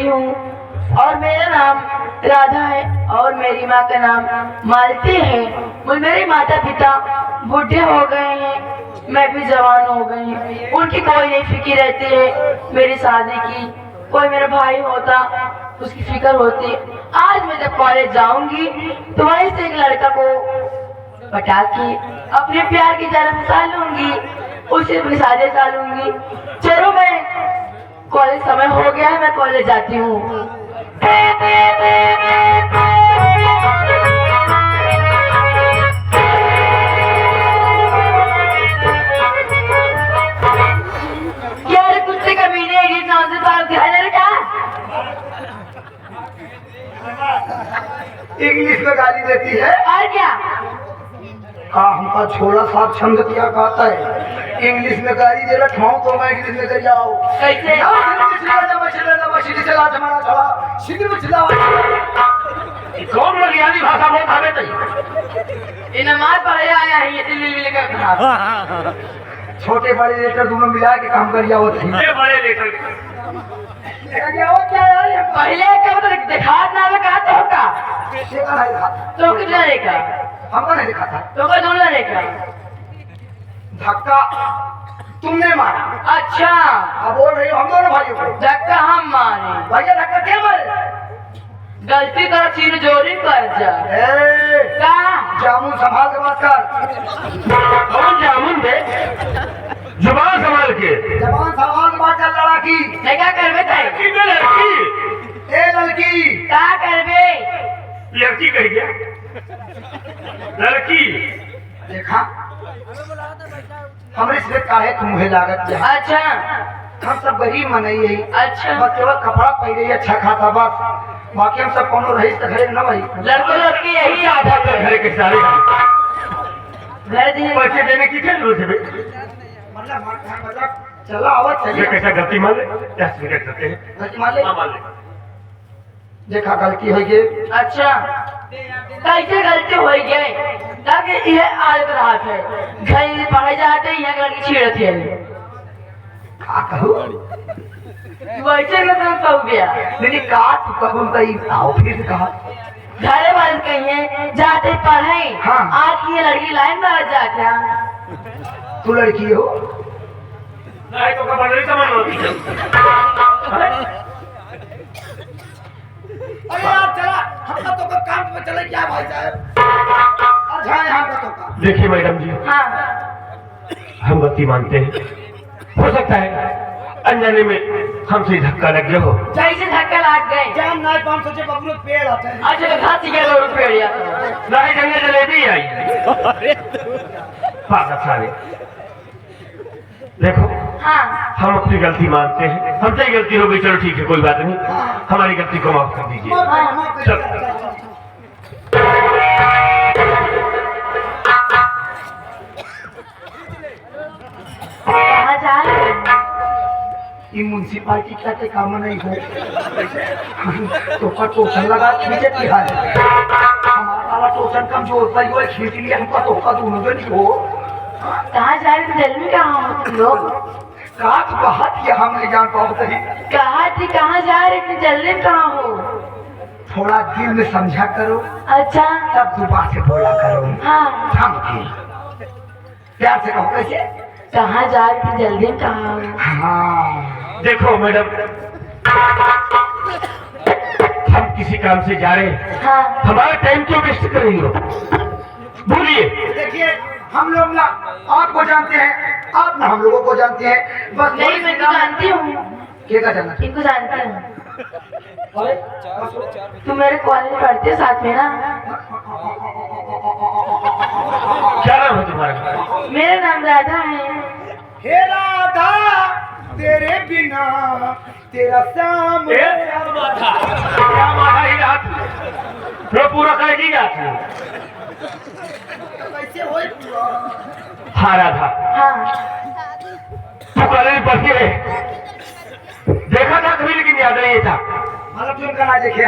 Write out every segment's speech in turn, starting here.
बेटी हूँ और मेरा नाम राधा है और मेरी माँ का नाम मालती है। मेरे माता पिता बूढ़े हो गए हैं, मैं भी जवान हो गई हूँ। उनकी कोई नहीं फिक्र रहती है मेरी शादी की। कोई मेरा भाई होता उसकी फिक्र होती। आज मैं जब कॉलेज जाऊंगी तो वहीं से एक लड़का को पटा के अपने प्यार की जान फंसा लूंगी, उसे अपनी शादी डालूंगी। चलो मैं कॉलेज समय हो गया है, मैं कॉलेज जाती हूँ। क्या रे कुत्ते का मीने गीत नौसे पार ध्यान रखा। इंग्लिश में गाली देती है और क्या हमका छोड़ा साथ छंद दिया कहता है। इंग्लिश में गाली दे रखा हूँ तो मैं इंग्लिश में कर जाओ कैसे कौन मलयाली भाषा बहुत हमें चाहिए। नमाज पढ़े आया है ये दिल्ली लेकर। छोटे बड़े लेटर दोनों मिला के काम कर जाओ। बड़े लेटर पहले क्या बता देखात ना में कहा तो का तो कितना रेखा हमको नहीं दिखा था। तो का दोनों रेखा धक्का तुमने मारा। अच्छा अब बोल रही हो हम दोनों भाइयों को धक्का हम मारे। भैया धक्का क्या मारे? गलती कर सिर जोरी कर जा का जामुन संभाल के बात कर। कौन जामुन बे? जुबान संभाल के। जवान संभाल के बात कर। लड़की नहीं क्या करबे ताई लड़की में लड़की ए लड़की का करबे लड़की कह गया लड़की। देखा हमरे से काहे तुम्हें लागत है। अच्छा हम सब गरीब मनई है। अच्छा बस केवल कपड़ा पहने अच्छा खाता बस। बाकी हम सब कोनो रही तो घरे न भाई। लड़को लड़की यही आधा घर कर के सारे घर दिए पैसे देने की क्या जरूरत है बे? मतलब चला आवत ये चलिए कैसा गलती मान ले क्या स्वीकार करते हैं? गलती मान ले। हाँ, मान ले। देखा गलती हो गई। अच्छा कैसे गलती हो गई ताकि यह आदत रात है घर पढ़े जाते यहाँ लड़की छेड़त है का कहू वैसे में तुम कह गया नहीं का तू कहूं तो ई आओ फिर कहा घरे वाले कहिए जाते पढ़े। हाँ। आज की ये लड़की लाइन में जा क्या तू लड़की हो नहीं तो का बदली समझ लो। अरे यार चला हम तो का काम पे चले क्या भाई साहब। अच्छा यहाँ का तो का देखिए मैडम जी हाँ हम गलती मानते हैं। हो सकता है अनजाने में हमसे धक्का लग गया हो। जैसे धक्का लग गए जान ना 500 से बबलू पेड़ आते हैं। अच्छा तो घासी के लोग पेड़िया नहीं जंगे जलेबी आई पागल सारे। देखो हाँ हम अपनी गलती मानते हैं। हमसे गलती हो गई चलो ठीक है कोई बात नहीं। हमारी गलती को माफ कर दीजिए। चल कहाँ जा रहे हो? ये म्यूनसिपालिटी का ते काम नहीं हो तो का टोकन लगा खींचे की हाल हमारा वाला टोकन कमजोर पर वो खींच लिया हमका तो का दोनों नहीं हो। कहाँ जा रहे थे जल्दी कहाँ हो तुम लोग? काट बात किया हम नहीं जान पाओ तरी। कहाँ थी कहाँ जा रहे थे जल्दी कहाँ हो? थोड़ा दिल में समझा करो अच्छा तब जुबान से बोला करो। हाँ थम के प्यार से कहो कैसे। कहाँ जा रहे थे जल्दी कहाँ हो? हाँ देखो मैडम हम किसी काम से जा रहे हैं। हाँ हमारा टाइम क्यों वेस्ट कर रही हो? बोलिए। देखिए हम लोग ना आपको जानते हैं आप ना हम लोगों को जानते हैं बस नहीं मैं तो जानती हूँ क्या का जाना इनको जानती हूँ। तुम मेरे कॉलेज में पढ़ते हो साथ में ना? क्या नाम है तुम्हारा? मेरा नाम राधा है। हे राधा तेरे बिना तेरा शाम क्या माथा ही रात तो पूरा करेगी जाती कैसे हो हाँ राधा हाँ तू कॉलेज में पढ़ती है देखा था कभी लेकिन याद नहीं था। मतलब तुम का ना देखे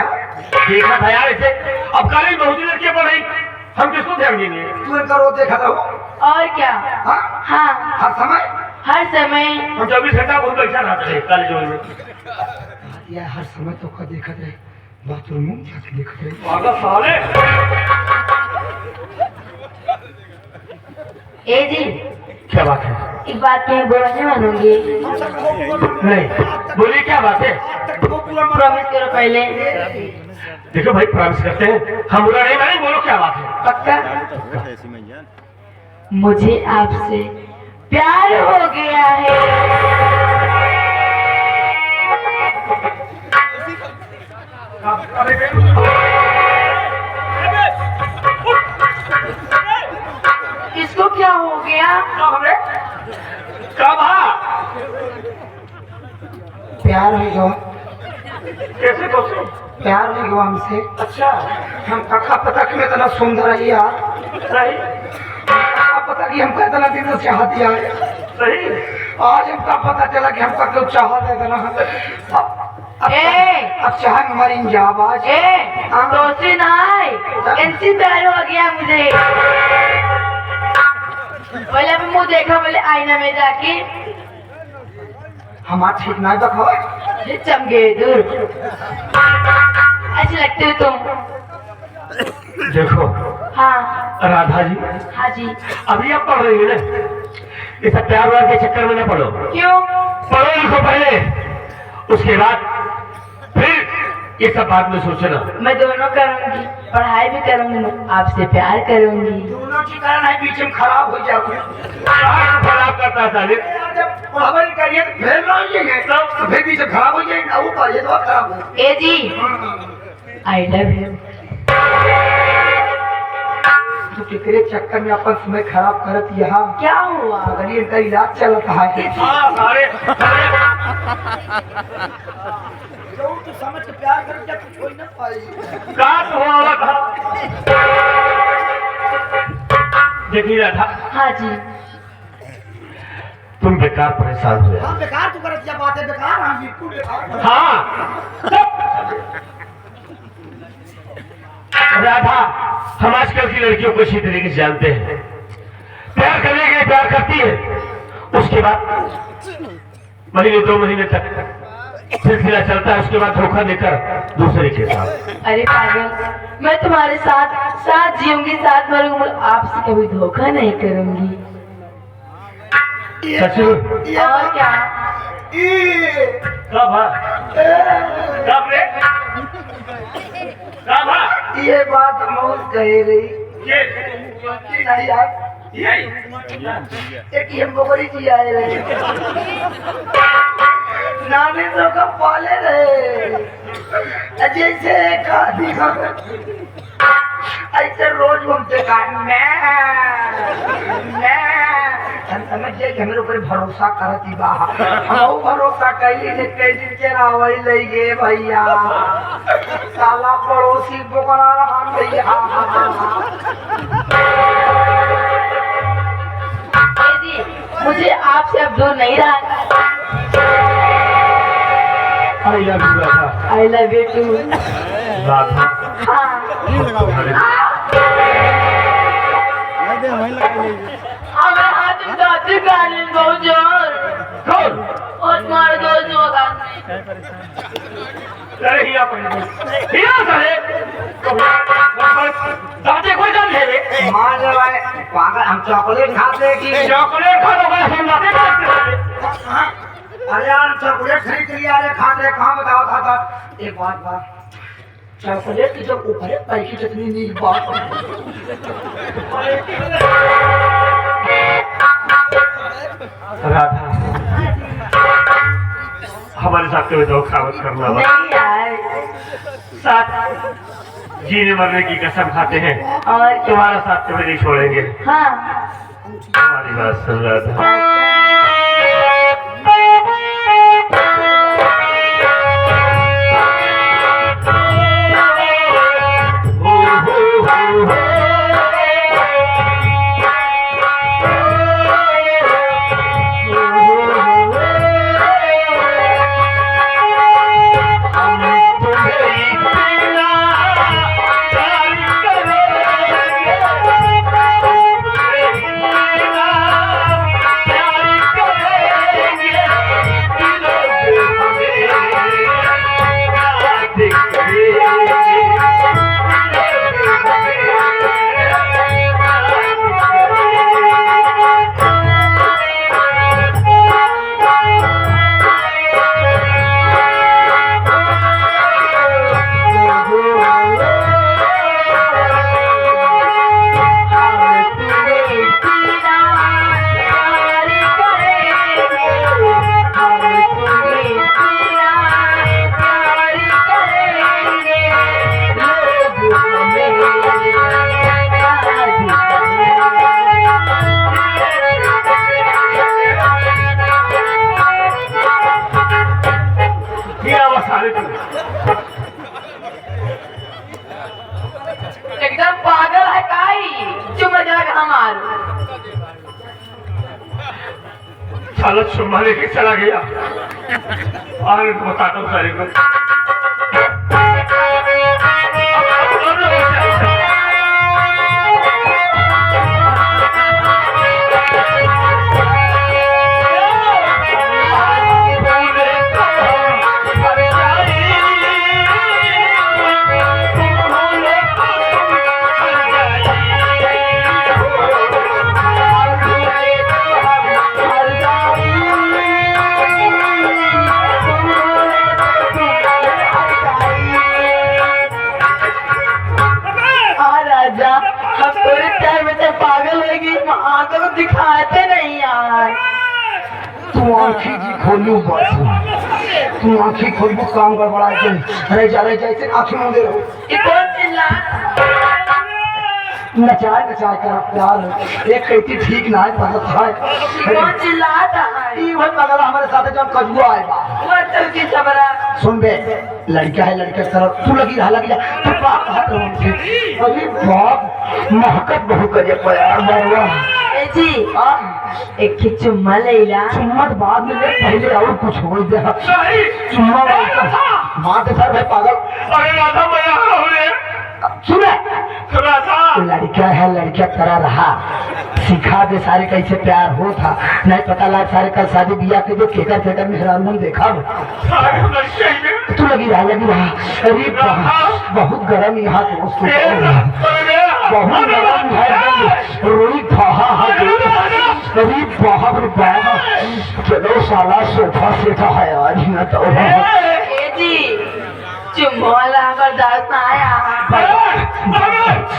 देखा था यार इसे। अब कॉलेज में बहुत लड़कियां पढ़ रही हम किसको ध्यान देंगे? तू इनका रोज देखा था और क्या हाँ हाँ हर समय हर समय हम 24 घंटा बहुत पैसा रहते हैं कॉलेज में। या हर समय तो का देखत रहे बाथरूम में जाके देखत रहे पागल साले। ए जी, क्या बात है? एक बात कहीं बुरा नहीं मानोगे? नहीं, बोलिए क्या बात है? प्रॉमिस करो पहले। देखो भाई, प्रॉमिस करते हैं, हम बुरा नहीं माने, बोलो क्या बात है? पक्का? मुझे आपसे प्यार हो गया है। इसको क्या हो गया? कब? प्यार हो गया। कैसे तो से? प्यार हो गया हमसे। अच्छा, हम कखा पता कि मैं इतना सुंदर है यार। सही पता कि हमको इतना दिन से चाह दिया है। सही। आज हमका पता चला कि हमका क्यों चाह दे देना। अब चाह हमारी इंजाबाज। दोस्ती ना है, इनसे प्यार हो गया मुझे। पहले अभी मुंह देखा, बोले आईना में जाके हमारा ठीक ना दिखाओ। चमके दूर अच्छे लगते हो तुम। देखो हाँ राधा जी, हाँ जी। अभी आप पढ़ रही है ना, ये सब प्यार व्यार के चक्कर में ना पढ़ो। क्यों? पढ़ो लिखो पहले, उसके बाद फिर ये सब बाद में सोचना। मैं दोनों करूंगी, पढ़ाई भी करूंगी, आपसे प्यार करूंगी। दोनों की कारण है बीच में खराब हो जाओगे। खराब करता है साले। पढ़ाई करिए फिर तो फिर बीच में खराब हो जाएगा। वो पढ़िए तो खराब हो। ए जी, आई लव यू। तो केकरे चक्कर में अपन समय खराब करत यहाँ। क्या हुआ? अगर ये इनका इलाज चलता है। तो समझ के प्यार कर क्या कुछ हो ही ना पाई। देखिए राधा, हाँ जी। तुम बेकार परेशान हो हाँ बेकार तू करत क्या बात है बेकार। हाँ बिल्कुल बेकार। हाँ राधा, हम आजकल की लड़कियों को इसी तरीके से जानते हैं। प्यार करने के लिए प्यार करती है, उसके बाद महीने 2 महीने तक सिलसिला चलता है, उसके बाद धोखा देकर दूसरे के साथ। अरे पागल, मैं तुम्हारे साथ साथ जीऊंगी, साथ मरूंगी, आपसे कभी धोखा नहीं करूंगी। सच में? और क्या? कब रे? ये बात मौज कहे रही नहीं यार। एक ये बोगरी जी आए रहे, नानी तो कब पाले रहे, जैसे एक आदमी ऐसे रोज घूमते हम समझ गए कि हमारे ऊपर भरोसा करती बाहर। हम भरोसा कैली ने कैदी चरावई ले गे भैया। साला पड़ोसी बोकरा रहा भैया। मुझे आपसे अब दूर नहीं रहा। I love you Radha. I love you too. Radha, हमें हाथ में दांती काली बहुत जोर। कौन? और तुम्हारे दोस्त होगा। अरे हिया साले, दांते कोई काम है रे? मार रहा पागल। हम चॉकलेट खाते की चॉकलेट खा लो, हम दांते खाते। अरे यार चॉकलेट खरीद लिया रे खाते कहाँ बताओ था। एक बात चॉकलेट की जब ऊपर पैकी चटनी नहीं बात। राधा, हमारे साथ कभी धोखा मत करना। नहीं यार। साथ जीने मरने की कसम खाते हैं, और तुम्हारा साथ कभी नहीं छोड़ेंगे। हाँ, हमारी बात सुन राधा। साला चुम्मा लेके चला गया। और बताता हूँ सारे को। हम थोड़ी टाइम में तो पागल होगी, आंखों को दिखाते नहीं यार। तू आंखें की खोलू बस, तू आंखें खोलू काम गड़बड़ा के रह जा ऐसे आंखें मूंदे रहो। ये कौन चिल्ला? नचाए नचाए कर प्यार एक कहती ठीक ना है मतलब ये कौन चिल्लाता है? ई वही मगर हमारे साथ जब कजुआ आए बा वो चल की सबरा। सुन बे, लड़का है लड़के की तरफ तू लगी रहा लगी जा तू बाप हाथ रहो उनसे। अरे बाप महकत बहुत करे प्यार बाबा। ए जी एक की चुम्मा ले ला। चुम्मत बाद में ले, पहले और कुछ हो दे। नहीं चुम्मा माँ के सर भाई पागल। अरे राधा मैं यहाँ हूँ रे। सुने राधा लड़का है लड़का तरह रहा, सिखा दे सारे कैसे प्यार हो था। नहीं पता लग सारे कल शादी बिया के जो केकर केकर मेहरान मन देखा हो। सारे नशे में तू लगी रहा अरे बहुत गर्म यहाँ दोस्त बहुत गर्म है रोई फहा अरे बाप रे बाप। चलो साला सोफा सेठा है आज न तो ए जी चुम्मा वाला बर्दाश्त ना आया।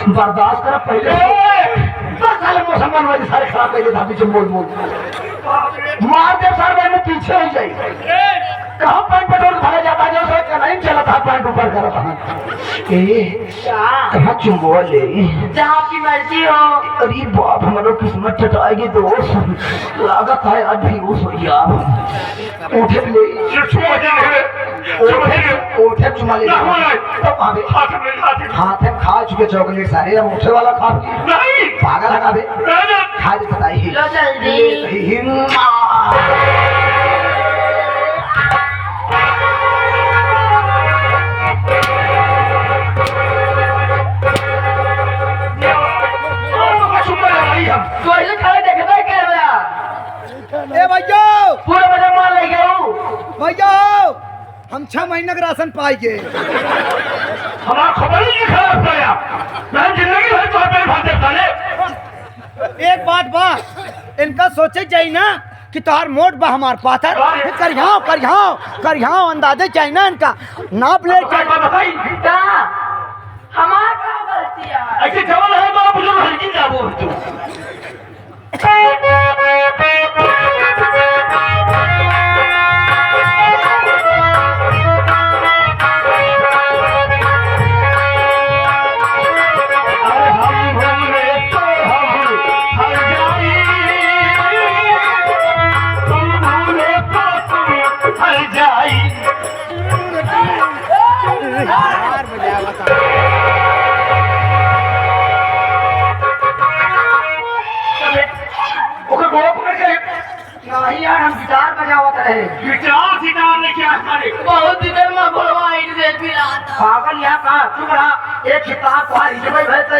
बर्दाश्त करा पहले साले मौसम वाले सारे खराब कर देता पीछे बोल मार दे सर भाई में पीछे हो जाए। कहाँ पैंट पेट्रोल भरा जाता है जो नहीं चला था पैंट ऊपर करा था। कहाँ चुम्बो ले जहाँ आपकी मर्जी हो। अरे बाप हमारा किस्मत टटाएगी दोस्त लागत है आज भी उस यार उठे ले उठे चुमा ले हाथ है खा चुके चॉकलेट सारे अब उठे वाला खा पागल लगा बे खा दे बताइए लो जल्दी। कोई खड़े देखता है कैमरा। ए भैया पूरा बजा मार ले गया हूँ। भैया हम 6 महीने का राशन पाएंगे। हमारा खबर ही नहीं खराब कराया। मैं जिंदगी भर तो पे भाग साले। एक बात बा इनका सोचे चाहिए ना कि तोहार मोट बा हमार पाथर करियाओ अंदाजे चाहिए ना इनका नाप ले बताई कहाँ हमारा कहाँ गलती है? ऐसे जवान है तो बुजुर्ग हल्की जाबो तू नहीं यार हम गिटार बजावत रहे। गिटार सितार लेके आए बहुत दिन में घोड़वा ईट दे पिला था। पागल यहाँ कहाँ चुप रहा एक किताब पढ़ भाई भैंस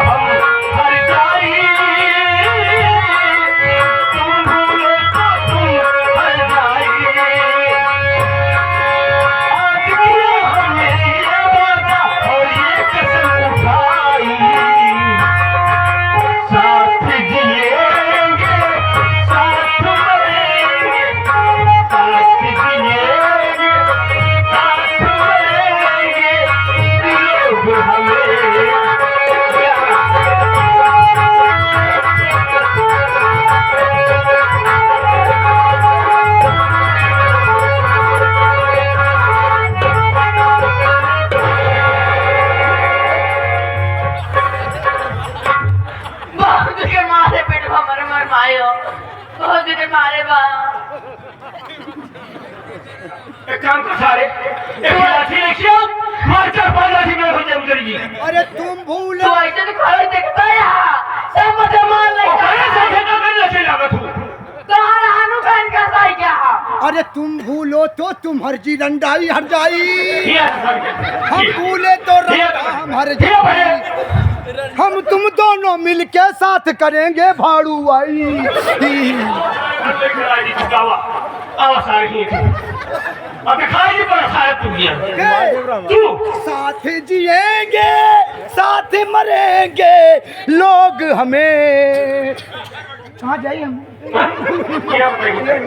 हम हमारे मर मायो बहुत दिन मारे बा एक काम कर सारे एक लाठी लेके आओ मार कर 5 लाठी में हो जाए उधर जी अरे तुम भूल तो ऐसे तो खड़े देखता है सब मत मार ले अरे साथे तो कर ले लागत हूं कहां हानु बहन का साई क्या अरे तुम भूलो तो तुम हरजी रंडाई हर जाई ये हम भूले तो रंडा हम हर जाई हम तुम दोनों मिलके साथ करेंगे भाड़ू आई आवा सारी अब खाई नहीं पर खाया तू गया तू साथ जिएंगे साथ मरेंगे लोग हमें कहाँ जाइए हम क्या बताइए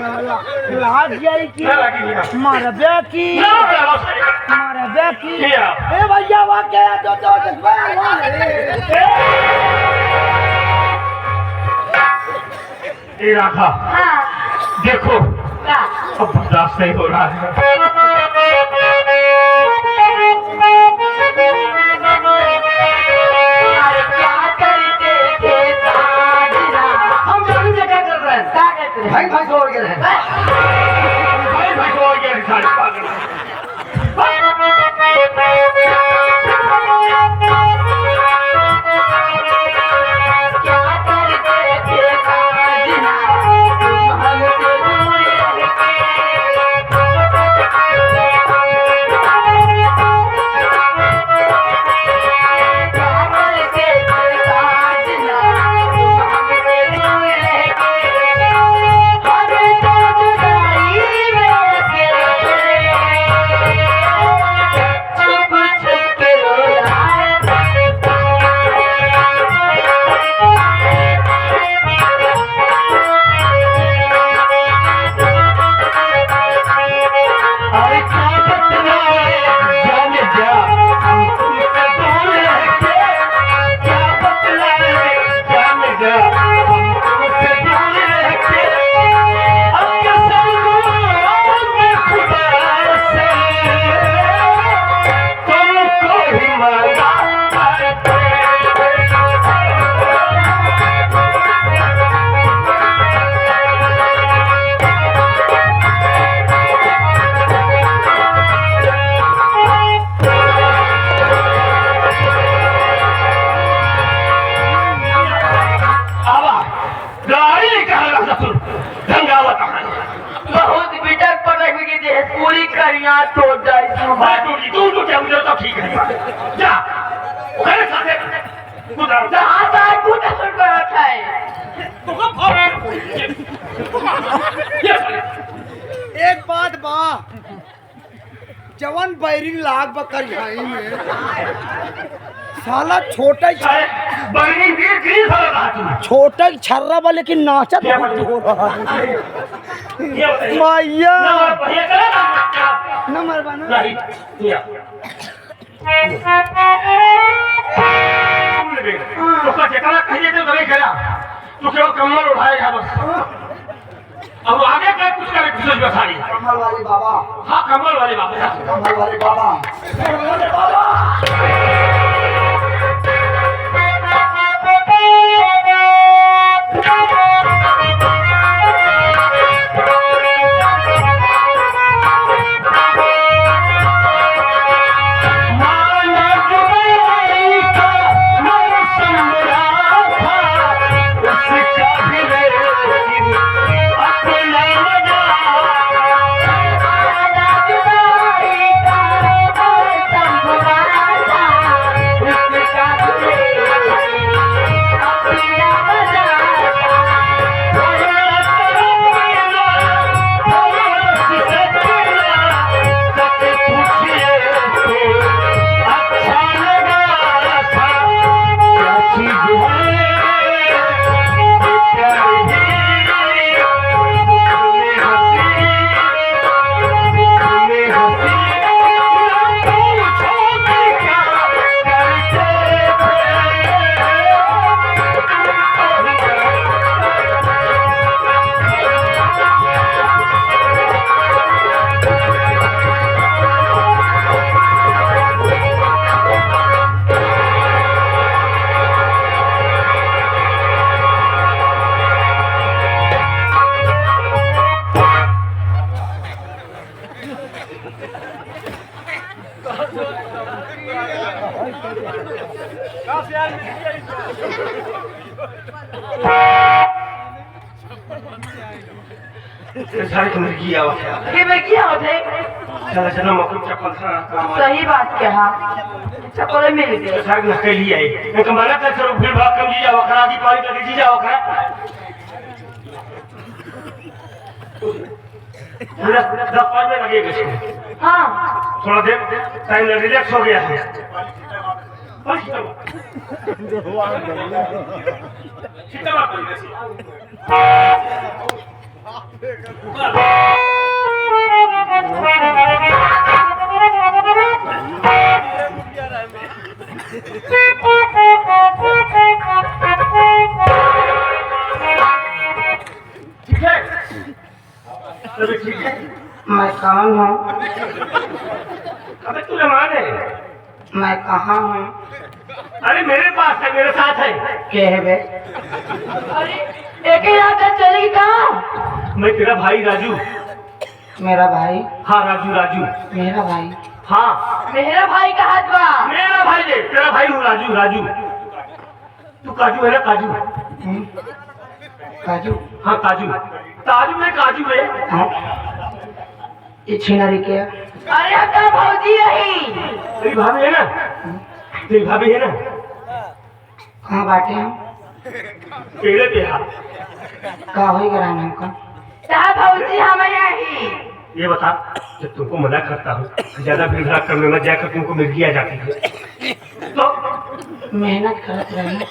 लाग जाए की ना लगी नहीं मारा ब्याह की ना बड़ा सारी मारा ब्याह की क्या? ए भैया वहाँ क्या तो ये राखा हां देखो का अब बर्दाश्त नहीं हो रहा है अरे क्या करते थे साजना हम दोनों क्या कर रहे हैं क्या करते हैं भाई भाई छोड़ के रहे भाई भाई को और क्या सारी पागल क्या करते थे साजना तुम हमसे दूर बहुत बिटक पटक की दे पूरी करिया तोड़ जाए तू तो क्या मुझे तो ठीक है जा मेरे साथे गुजर जा जहाँ साथ कुछ असर कर रखा है एक बात बा जवन बैरिंग लाग बकर यहाँ में साला छोटा ही बड़ी वीर की साला तू छोटा ही छर्रा बा लेकिन नाचा क्या बहुत बोल- हो रहा है ये बताइए भैया ना भैया करेगा नंबर बना नहीं ये सुन ले तो का जेकरा कहिए तो नहीं करा तू केवल कमर उठाएगा बस अब आगे का कुछ करे कुछ बसारी कमल वाली बाबा हाँ कमर वाले बाबा कमल वाले बाबा अपना सारी मुर्गी आवा ये मैं क्या होते चला चला मौके चप्पल सा काम सही बात कहा चप्पल मिल गए सारी नकली आई मैं कमाना था सर फिर भाग कम जी जाओ खरा दी पानी लगी जी जाओ खरा पूरा 10-5 मिनट लगेगा हाँ थोड़ा देर टाइम रिलैक्स हो गया है बस ठीक है अभी ठीक है मैं कौन हूँ? अबे तू रमान है मैं कहाँ हूँ? अरे मेरे पास है मेरे साथ है क्या है बे? अरे एक ही रात चलेगी कहाँ मैं तेरा भाई राजू मेरा भाई? हाँ राजू राजू मेरा भाई? हाँ मेरा भाई का हाथ बा मेरा भाई है तेरा भाई हूँ राजू राजू तू काजू है ना काजू काजू? हाँ काजू ताजू है काजू है हाँ? ये छिनारी क्या? अरे अब तो भौजी रही तेरी भाभी है ना तेरी भाभी है ना कहाँ बाटे हम? पेड़े पे हाँ का होई कराना हमका? साहब भौजी हमें यही ये बता जब तुमको मना करता हूँ ज्यादा भीड़ भाड़ करने में जाकर तुमको मिर्गी आ जाती है तो मेहनत करत रहना।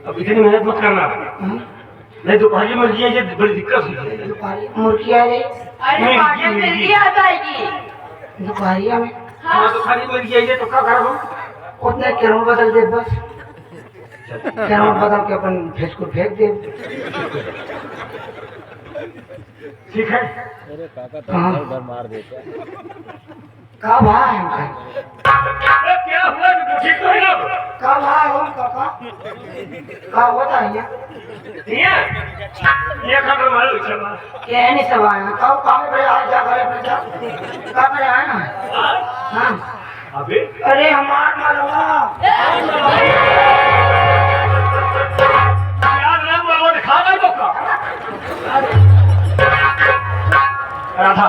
अब इतनी मेहनत मत करना हाँ? नहीं दोपहरी मुर्गी है ये बड़ी दिक्कत हुई है दुपहरी मुर्गी आ रही? अरे मिर्गी, पागल मिर्गी। मिर्गी आ जाएगी दोपहरिया में? हाँ दोपहरी मुर्गी है ये तो क्या करो उतने किरण बदल दे बस। किरण बदल के अपन भेज को फेंक दे। ठीक है हाँ? का भाई हमका? अरे क्या हुआ तो ठीक तो है ना का भाई हो काका? का होता है ये खबर मालूम चला क्या नहीं सब आया? का काम करे आज जा करे अपने जा? का करे आया ना? हाँ? अबे अरे हमार मलवा यार ना बोलो दिखा दे तो का राधा